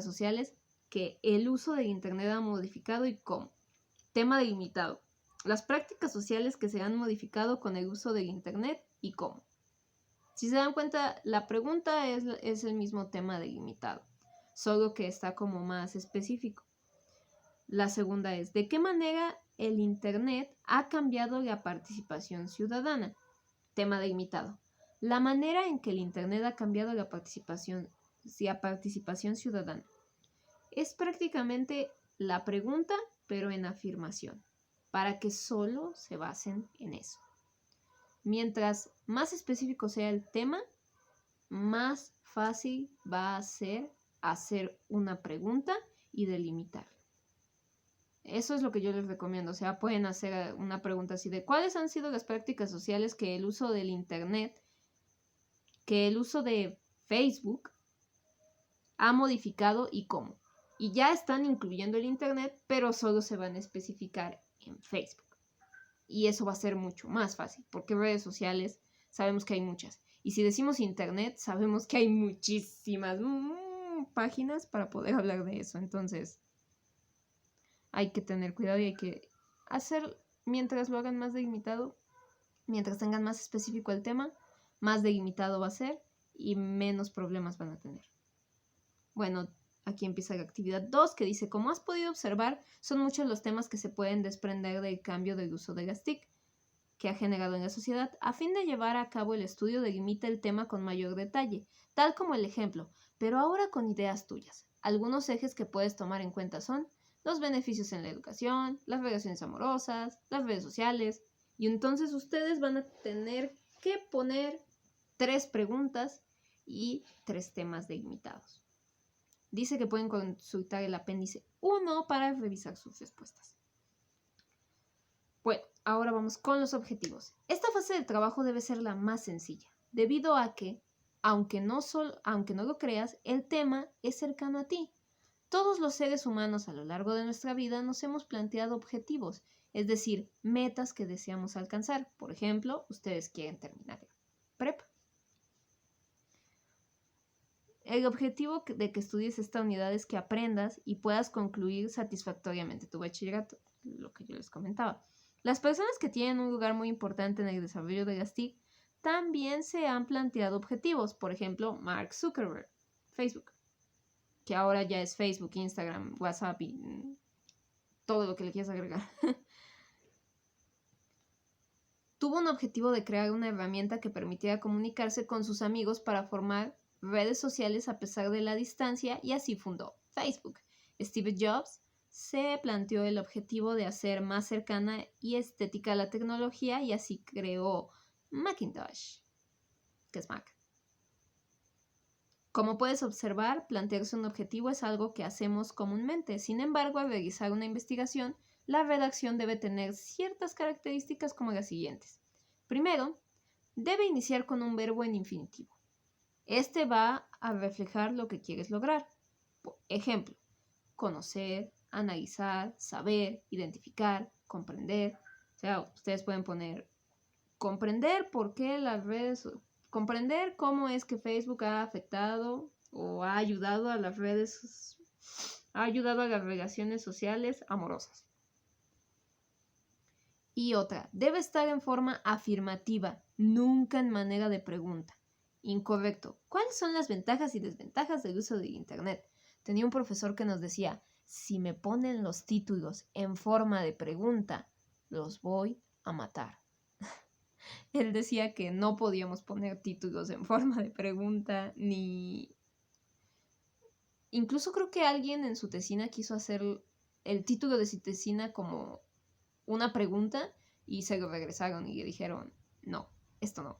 sociales que el uso de Internet ha modificado y cómo? Tema delimitado: las prácticas sociales que se han modificado con el uso del Internet y cómo. Si se dan cuenta, la pregunta es el mismo tema delimitado, solo que está como más específico. La segunda es, ¿de qué manera el Internet ha cambiado la participación ciudadana? Tema delimitado: la manera en que el Internet ha cambiado la participación ciudadana. Es prácticamente la pregunta, pero en afirmación, para que solo se basen en eso. Mientras más específico sea el tema, más fácil va a ser hacer una pregunta y delimitar. Eso es lo que yo les recomiendo. O sea, pueden hacer una pregunta así de: ¿cuáles han sido las prácticas sociales que el uso del Internet, que el uso de Facebook ha modificado y cómo? Y ya están incluyendo el Internet, pero solo se van a especificar en Facebook. Y eso va a ser mucho más fácil, porque redes sociales sabemos que hay muchas. Y si decimos Internet, sabemos que hay muchísimas páginas para poder hablar de eso. Entonces, hay que tener cuidado y hay que hacer, mientras lo hagan más delimitado, mientras tengan más específico el tema, más delimitado va a ser y menos problemas van a tener. Bueno, aquí empieza la actividad 2, que dice: como has podido observar, son muchos los temas que se pueden desprender del cambio del uso de las TIC que ha generado en la sociedad. A fin de llevar a cabo el estudio, delimita el tema con mayor detalle, tal como el ejemplo, pero ahora con ideas tuyas. Algunos ejes que puedes tomar en cuenta son los beneficios en la educación, las relaciones amorosas, las redes sociales, y entonces ustedes van a tener que poner 3 preguntas y 3 temas delimitados. Dice que pueden consultar el apéndice 1 para revisar sus respuestas. Bueno, ahora vamos con los objetivos. Esta fase del trabajo debe ser la más sencilla, debido a que, aunque no lo creas, el tema es cercano a ti. Todos los seres humanos a lo largo de nuestra vida nos hemos planteado objetivos, es decir, metas que deseamos alcanzar. Por ejemplo, ustedes quieren terminar la prepa. El objetivo de que estudies esta unidad es que aprendas y puedas concluir satisfactoriamente tu bachillerato, lo que yo les comentaba. Las personas que tienen un lugar muy importante en el desarrollo de las TIC también se han planteado objetivos. Por ejemplo, Mark Zuckerberg, Facebook, que ahora ya es Facebook, Instagram, WhatsApp y todo lo que le quieras agregar. Tuvo un objetivo de crear una herramienta que permitiera comunicarse con sus amigos para formar redes sociales a pesar de la distancia, y así fundó Facebook. Steve Jobs se planteó el objetivo de hacer más cercana y estética la tecnología, y así creó Macintosh, que es Mac. Como puedes observar, plantearse un objetivo es algo que hacemos comúnmente. Sin embargo, al realizar una investigación, la redacción debe tener ciertas características como las siguientes. Primero, debe iniciar con un verbo en infinitivo. Este va a reflejar lo que quieres lograr. Por ejemplo, conocer, analizar, saber, identificar, comprender. O sea, ustedes pueden poner comprender por qué las redes, comprender cómo es que Facebook ha afectado o ha ayudado a las redes, ha ayudado a las relaciones sociales amorosas. Y otra, debe estar en forma afirmativa, nunca en manera de pregunta. Incorrecto. ¿Cuáles son las ventajas y desventajas del uso de Internet? Tenía un profesor que nos decía, si me ponen los títulos en forma de pregunta, los voy a matar. Él decía que no podíamos poner títulos en forma de pregunta, ni... Incluso creo que alguien en su tesina quiso hacer el título de su tesina como una pregunta y se lo regresaron y le dijeron, no, esto no.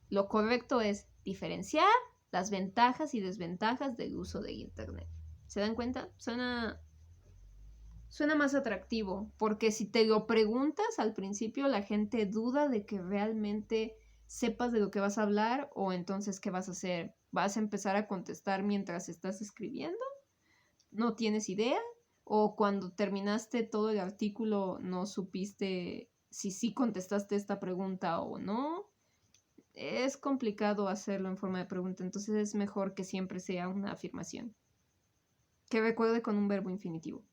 Lo correcto es diferenciar las ventajas y desventajas del uso de Internet. ¿Se dan cuenta? Suena más atractivo, porque si te lo preguntas al principio, la gente duda de que realmente sepas de lo que vas a hablar, o entonces, ¿qué vas a hacer? ¿Vas a empezar a contestar mientras estás escribiendo? ¿No tienes idea? ¿O cuando terminaste todo el artículo no supiste si sí contestaste esta pregunta o no? Es complicado hacerlo en forma de pregunta, entonces es mejor que siempre sea una afirmación. Que recuerde con un verbo infinitivo.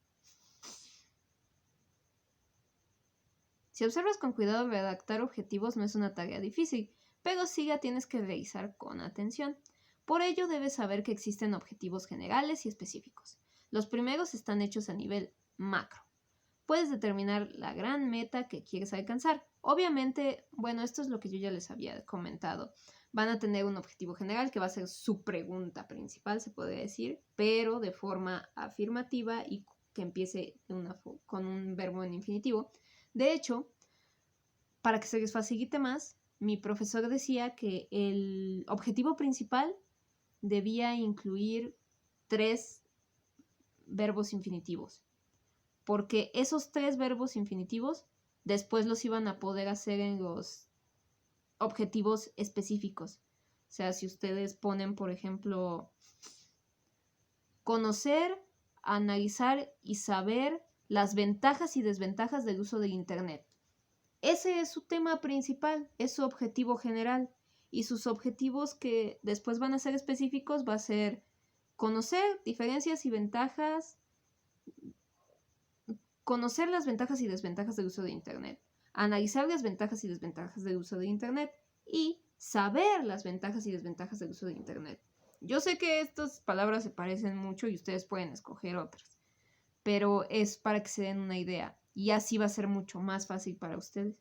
Si observas con cuidado, redactar objetivos no es una tarea difícil, pero sí la tienes que revisar con atención. Por ello, debes saber que existen objetivos generales y específicos. Los primeros están hechos a nivel macro. Puedes determinar la gran meta que quieres alcanzar. Obviamente, bueno, esto es lo que yo ya les había comentado. Van a tener un objetivo general que va a ser su pregunta principal, se podría decir, pero de forma afirmativa y que empiece con un verbo en infinitivo. De hecho, para que se les facilite más, mi profesor decía que el objetivo principal debía incluir 3 verbos infinitivos, porque esos 3 verbos infinitivos después los iban a poder hacer en los objetivos específicos. O sea, si ustedes ponen, por ejemplo, conocer, analizar y saber las ventajas y desventajas del uso de Internet. Ese es su tema principal, es su objetivo general. Y sus objetivos que después van a ser específicos va a ser conocer diferencias y ventajas, conocer las ventajas y desventajas del uso de Internet, analizar las ventajas y desventajas del uso de Internet y saber las ventajas y desventajas del uso de Internet. Yo sé que estas palabras se parecen mucho y ustedes pueden escoger otras, pero es para que se den una idea y así va a ser mucho más fácil para ustedes.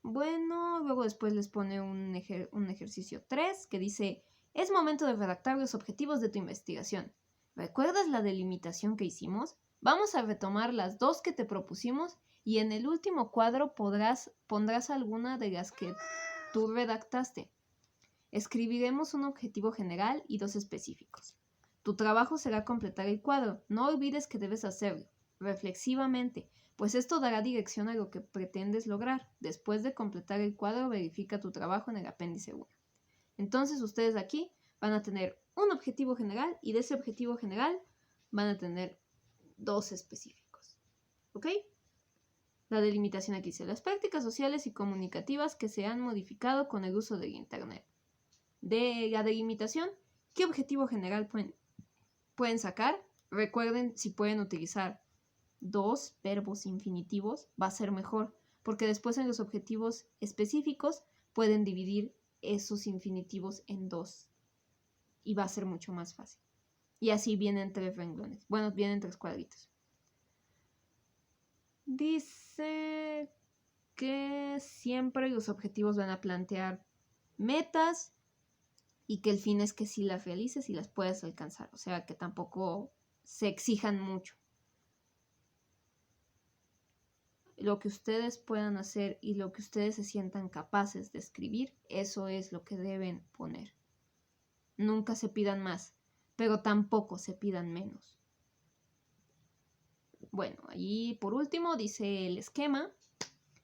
Bueno, luego después les pone un ejercicio 3 que dice, es momento de redactar los objetivos de tu investigación. ¿Recuerdas la delimitación que hicimos? Vamos a retomar las 2 que te propusimos y en el último cuadro pondrás alguna de las que tú redactaste. Escribiremos un objetivo general y 2 específicos. Tu trabajo será completar el cuadro. No olvides que debes hacerlo reflexivamente, pues esto dará dirección a lo que pretendes lograr. Después de completar el cuadro, verifica tu trabajo en el apéndice 1. Entonces ustedes aquí van a tener un objetivo general y de ese objetivo general van a tener 2 específicos. ¿Ok? La delimitación aquí dice, las prácticas sociales y comunicativas que se han modificado con el uso del Internet. De la delimitación, ¿qué objetivo general pueden sacar? Recuerden, si pueden utilizar 2 verbos infinitivos, va a ser mejor, porque después en los objetivos específicos pueden dividir esos infinitivos en 2 y va a ser mucho más fácil. Y así vienen 3 renglones. Bueno, vienen 3 cuadritos. Dice que siempre los objetivos van a plantear metas y que el fin es que sí las realices y las puedas alcanzar. O sea, que tampoco se exijan mucho. Lo que ustedes puedan hacer y lo que ustedes se sientan capaces de escribir, eso es lo que deben poner. Nunca se pidan más, pero tampoco se pidan menos. Bueno, allí por último dice el esquema.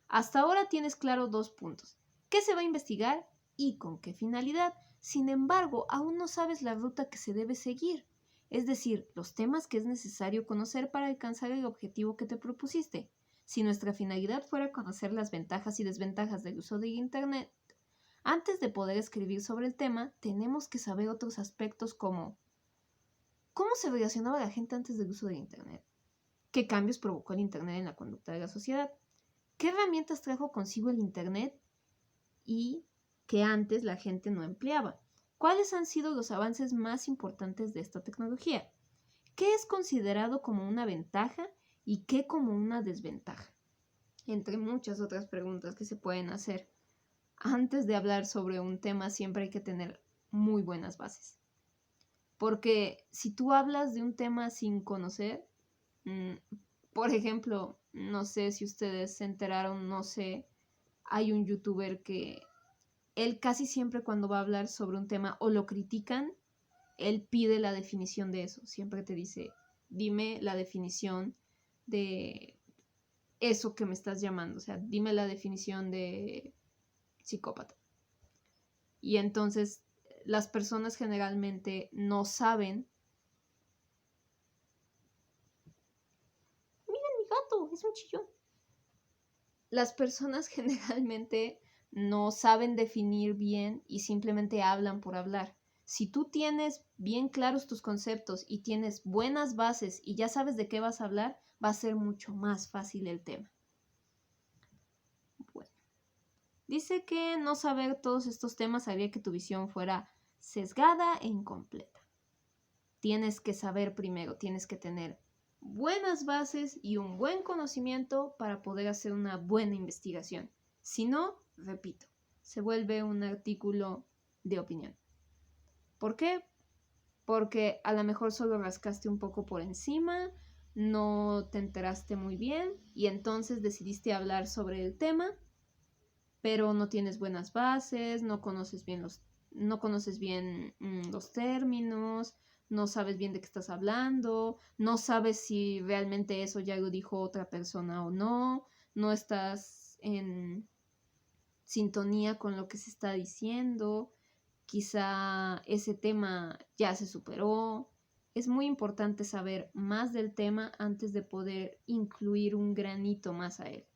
Hasta ahora tienes claro 2 puntos. ¿Qué se va a investigar y con qué finalidad? Sin embargo, aún no sabes la ruta que se debe seguir, es decir, los temas que es necesario conocer para alcanzar el objetivo que te propusiste. Si nuestra finalidad fuera conocer las ventajas y desventajas del uso de Internet, antes de poder escribir sobre el tema, tenemos que saber otros aspectos como ¿cómo se relacionaba la gente antes del uso de Internet? ¿Qué cambios provocó el Internet en la conducta de la sociedad? ¿Qué herramientas trajo consigo el Internet y que antes la gente no empleaba? ¿Cuáles han sido los avances más importantes de esta tecnología? ¿Qué es considerado como una ventaja y qué como una desventaja? Entre muchas otras preguntas que se pueden hacer. Antes de hablar sobre un tema siempre hay que tener muy buenas bases. Porque si tú hablas de un tema sin conocer, por ejemplo, no sé si ustedes se enteraron, no sé, hay un youtuber que él casi siempre cuando va a hablar sobre un tema o lo critican, él pide la definición de eso. Siempre te dice, dime la definición de eso que me estás llamando. O sea, dime la definición de psicópata. Y entonces las personas generalmente no saben. Miren mi gato, es un chillón. Las personas generalmente no saben definir bien y simplemente hablan por hablar. Si tú tienes bien claros tus conceptos y tienes buenas bases y ya sabes de qué vas a hablar, va a ser mucho más fácil el tema. Bueno, dice que no saber todos estos temas haría que tu visión fuera sesgada e incompleta. Tienes que saber primero, tienes que tener buenas bases y un buen conocimiento para poder hacer una buena investigación. Si no, repito, se vuelve un artículo de opinión. ¿Por qué? Porque a lo mejor solo rascaste un poco por encima, no te enteraste muy bien y entonces decidiste hablar sobre el tema, pero no tienes buenas bases, no conoces bien los términos, no sabes bien de qué estás hablando, no sabes si realmente eso ya lo dijo otra persona o no, no estás en sintonía con lo que se está diciendo, quizá ese tema ya se superó. Es muy importante saber más del tema antes de poder incluir un granito más a él.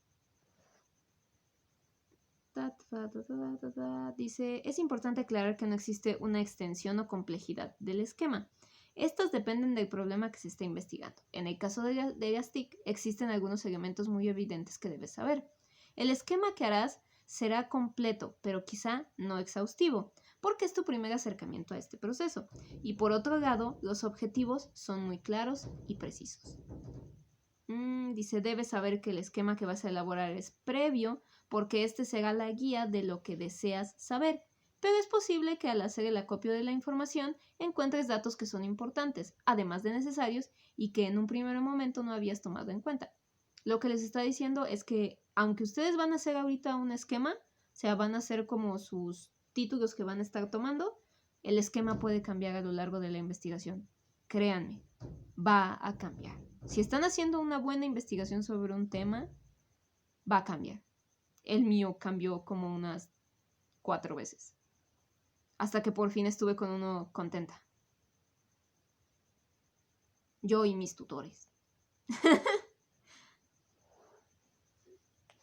Dice, es importante aclarar que no existe una extensión o complejidad del esquema. Estas dependen del problema que se está investigando. En el caso de las TIC, existen algunos elementos muy evidentes que debes saber. El esquema que harás será completo, pero quizá no exhaustivo, porque es tu primer acercamiento a este proceso. Y por otro lado, los objetivos son muy claros y precisos. Dice, debes saber que el esquema que vas a elaborar es previo, porque este será la guía de lo que deseas saber, pero es posible que al hacer el acopio de la información encuentres datos que son importantes, además de necesarios, y que en un primer momento no habías tomado en cuenta. Lo que les está diciendo es que, aunque ustedes van a hacer ahorita un esquema, o sea, van a hacer como sus títulos que van a estar tomando, el esquema puede cambiar a lo largo de la investigación. Créanme, va a cambiar. Si están haciendo una buena investigación sobre un tema, va a cambiar. El mío cambió como unas 4 veces. Hasta que por fin estuve con uno contenta. Yo y mis tutores.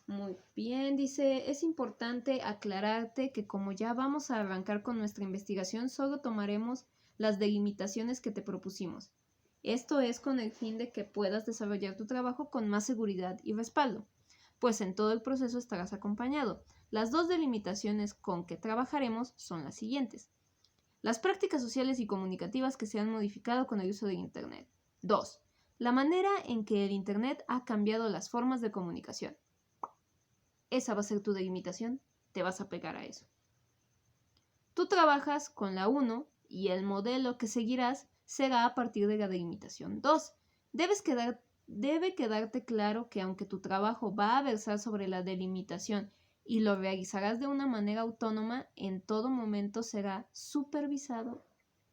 Muy bien, dice, es importante aclararte que como ya vamos a arrancar con nuestra investigación, solo tomaremos las delimitaciones que te propusimos. Esto es con el fin de que puedas desarrollar tu trabajo con más seguridad y respaldo, pues en todo el proceso estarás acompañado. Las 2 delimitaciones con que trabajaremos son las siguientes. Las prácticas sociales y comunicativas que se han modificado con el uso de Internet. 2. La manera en que el Internet ha cambiado las formas de comunicación. Esa va a ser tu delimitación, te vas a pegar a eso. Tú trabajas con la 1 y el modelo que seguirás será a partir de la delimitación 2. Debe quedarte claro que aunque tu trabajo va a versar sobre la delimitación y lo realizarás de una manera autónoma, en todo momento será supervisado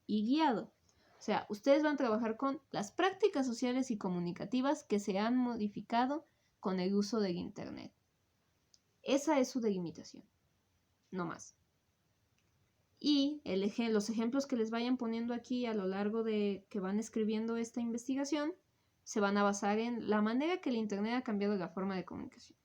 y guiado. O sea, ustedes van a trabajar con las prácticas sociales y comunicativas que se han modificado con el uso del Internet. Esa es su delimitación, no más. Y los ejemplos que les vayan poniendo aquí a lo largo de que van escribiendo esta investigación se van a basar en la manera que el Internet ha cambiado la forma de comunicación.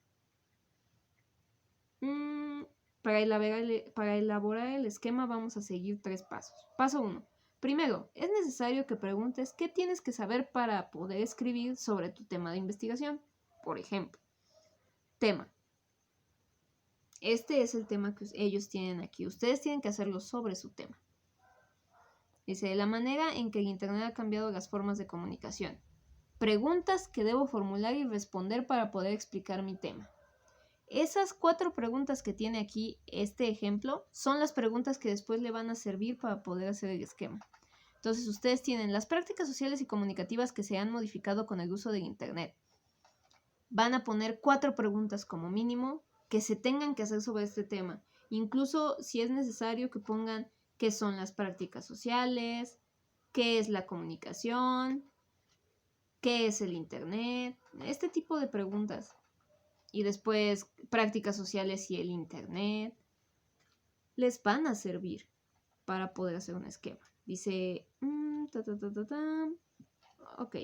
Para elaborar el esquema vamos a seguir 3 pasos. Paso 1. Primero, es necesario que preguntes qué tienes que saber para poder escribir sobre tu tema de investigación. Por ejemplo, tema. Este es el tema que ellos tienen aquí. Ustedes tienen que hacerlo sobre su tema. Dice, la manera en que el Internet ha cambiado las formas de comunicación. Preguntas que debo formular y responder para poder explicar mi tema. Esas 4 preguntas que tiene aquí este ejemplo son las preguntas que después le van a servir para poder hacer el esquema. Entonces ustedes tienen las prácticas sociales y comunicativas que se han modificado con el uso del Internet. Van a poner 4 preguntas como mínimo que se tengan que hacer sobre este tema. Incluso si es necesario que pongan qué son las prácticas sociales, qué es la comunicación, qué es el Internet, este tipo de preguntas. Y después prácticas sociales y el Internet les van a servir para poder hacer un esquema. Dice, ok.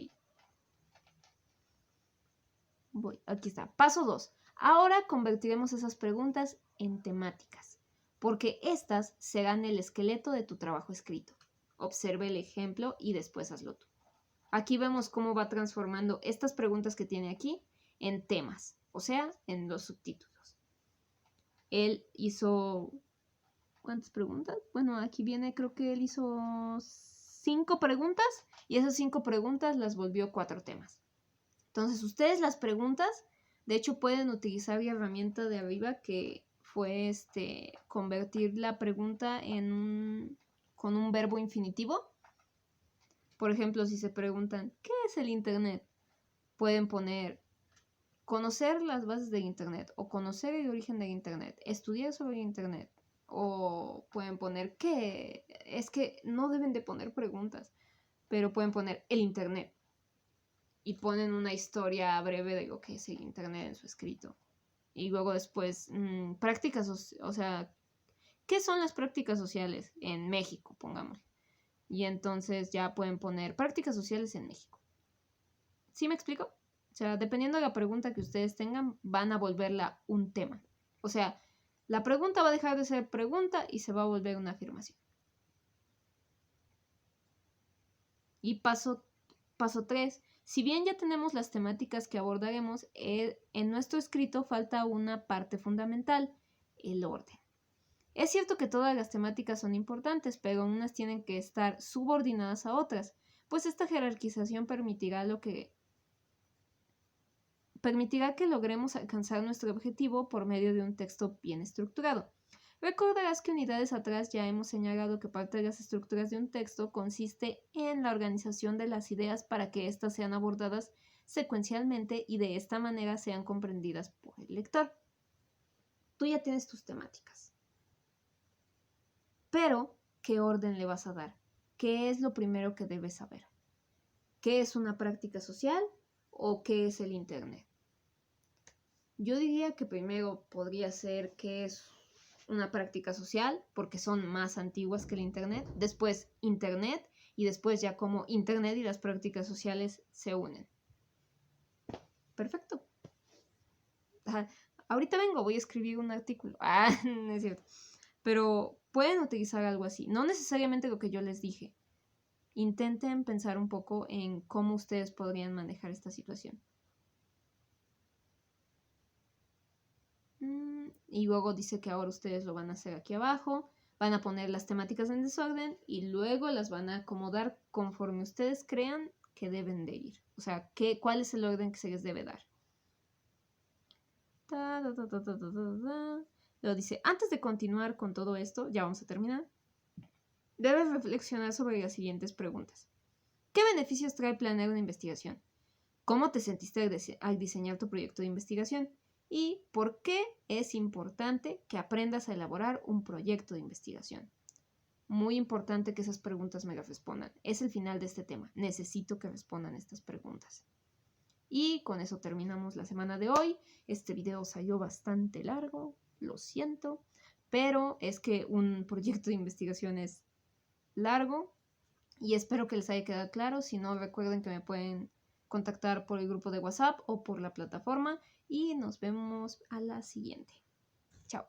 Aquí está. Paso 2. Ahora convertiremos esas preguntas en temáticas, porque estas serán el esqueleto de tu trabajo escrito. Observe el ejemplo y después hazlo tú. Aquí vemos cómo va transformando estas preguntas que tiene aquí en temas, o sea, en los subtítulos. Él hizo... ¿Cuántas preguntas? Bueno, aquí viene, creo que él hizo 5 preguntas y esas 5 preguntas las volvió 4 temas. Entonces, ustedes las preguntas, de hecho, pueden utilizar la herramienta de arriba que fue convertir la pregunta con un verbo infinitivo. Por ejemplo, si se preguntan, ¿qué es el Internet? Pueden poner conocer las bases del Internet o conocer el origen del Internet, estudiar sobre el Internet. O pueden poner ¿qué? Es que no deben de poner preguntas, pero pueden poner el Internet. Y ponen una historia breve de lo que es el Internet en su escrito. Y luego después, prácticas, o sea, ¿qué son las prácticas sociales en México? Pongamos. Y entonces ya pueden poner prácticas sociales en México. ¿Sí me explico? O sea, dependiendo de la pregunta que ustedes tengan, van a volverla un tema. O sea, la pregunta va a dejar de ser pregunta y se va a volver una afirmación. Y paso 3. Si bien ya tenemos las temáticas que abordaremos, en nuestro escrito falta una parte fundamental, el orden. Es cierto que todas las temáticas son importantes, pero unas tienen que estar subordinadas a otras, pues esta jerarquización permitirá que logremos alcanzar nuestro objetivo por medio de un texto bien estructurado. Recordarás que unidades atrás ya hemos señalado que parte de las estructuras de un texto consiste en la organización de las ideas para que éstas sean abordadas secuencialmente y de esta manera sean comprendidas por el lector. Tú ya tienes tus temáticas. Pero, ¿qué orden le vas a dar? ¿Qué es lo primero que debes saber? ¿Qué es una práctica social o qué es el Internet? Yo diría que primero podría ser qué es una práctica social, porque son más antiguas que el Internet. Después Internet y después ya como Internet y las prácticas sociales se unen. Perfecto. Ahorita vengo, voy a escribir un artículo. No es cierto. Pero pueden utilizar algo así. No necesariamente lo que yo les dije. Intenten pensar un poco en cómo ustedes podrían manejar esta situación. Y luego dice que ahora ustedes lo van a hacer aquí abajo. Van a poner las temáticas en desorden y luego las van a acomodar conforme ustedes crean que deben de ir. O sea, ¿cuál es el orden que se les debe dar? Luego dice, antes de continuar con todo esto, ya vamos a terminar, debes reflexionar sobre las siguientes preguntas. ¿Qué beneficios trae planear una investigación? ¿Cómo te sentiste al diseñar tu proyecto de investigación? ¿Y por qué es importante que aprendas a elaborar un proyecto de investigación? Muy importante que esas preguntas me las respondan. Es el final de este tema. Necesito que respondan estas preguntas. Y con eso terminamos la semana de hoy. Este video salió bastante largo, lo siento, pero es que un proyecto de investigación es largo y espero que les haya quedado claro. Si no, recuerden que me pueden contactar por el grupo de WhatsApp o por la plataforma y nos vemos a la siguiente. Chao.